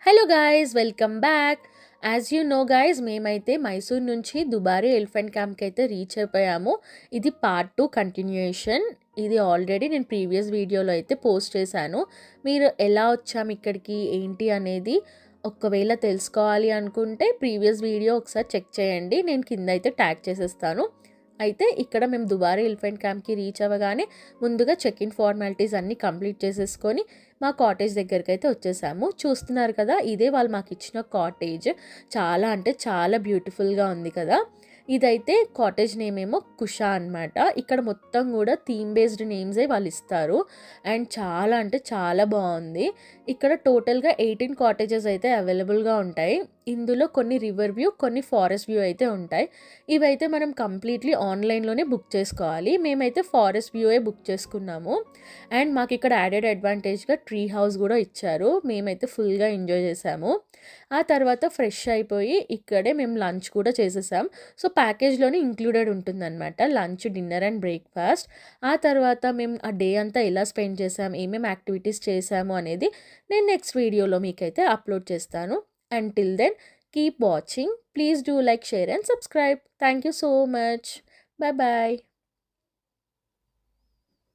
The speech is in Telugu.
Hello guys, welcome back. As you know guys, మేమైతే మైసూర్ నుంచి దుబారి ఎలిఫెంట్ క్యాంప్కి అయితే రీచ్ అయిపోయాము. ఇది పార్ట్ 2 కంటిన్యూయేషన్. ఇది ఆల్రెడీ నేను ప్రీవియస్ వీడియోలో అయితే పోస్ట్ చేశాను. మీరు ఎలా వచ్చాము ఇక్కడికి ఏంటి అనేది ఒకవేళ తెలుసుకోవాలి అనుకుంటే ప్రీవియస్ వీడియో ఒకసారి చెక్ చేయండి. నేను కింద అయితే ట్యాగ్ చేసేస్తాను. అయితే ఇక్కడ మేము దుబారి ఎలిఫెంట్ క్యాంప్కి రీచ్ అవ్వగానే ముందుగా చెక్ ఇన్ ఫార్మాలిటీస్ అన్నీ కంప్లీట్ చేసేసుకొని మా కాటేజ్ దగ్గరికి అయితే వచ్చేసాము. చూస్తున్నారు కదా, ఇదే వాళ్ళు మాకు ఇచ్చిన కాటేజ్. చాలా అంటే చాలా బ్యూటిఫుల్గా ఉంది కదా. ఇదైతే కాటేజ్ నేమ్ ఏమో కుషా అనమాట. ఇక్కడ మొత్తం కూడా థీమ్ బేస్డ్ నేమ్సే వాళ్ళు ఇస్తారు. అండ్ చాలా అంటే చాలా బాగుంది. ఇక్కడ టోటల్గా 18 కాటేజెస్ అయితే అవైలబుల్గా ఉంటాయి. ఇందులో కొన్ని రివర్ వ్యూ, కొన్ని ఫారెస్ట్ వ్యూ అయితే ఉంటాయి. ఇవైతే మనం కంప్లీట్లీ ఆన్లైన్లోనే బుక్ చేసుకోవాలి. మేమైతే ఫారెస్ట్ వ్యూయే బుక్ చేసుకున్నాము. అండ్ మాకు ఇక్కడ యాడెడ్ అడ్వాంటేజ్గా ట్రీ హౌస్ కూడా ఇచ్చారు. మేమైతే ఫుల్గా ఎంజాయ్ చేసాము. ఆ తర్వాత ఫ్రెష్ అయిపోయి ఇక్కడే మేము లంచ్ కూడా చేసేసాం. సో ప్యాకేజ్లోనే ఇంక్లూడెడ్ ఉంటుందన్నమాట లంచ్, డిన్నర్ అండ్ బ్రేక్ఫాస్ట్. ఆ తర్వాత మేము ఆ డే అంతా ఎలా స్పెండ్ చేసాం, ఏమేమి యాక్టివిటీస్ చేసాము అనేది నేను నెక్స్ట్ వీడియోలో మీకైతే అప్లోడ్ చేస్తాను. Until then, keep watching. Please do like, share and subscribe. Thank you so much. Bye bye.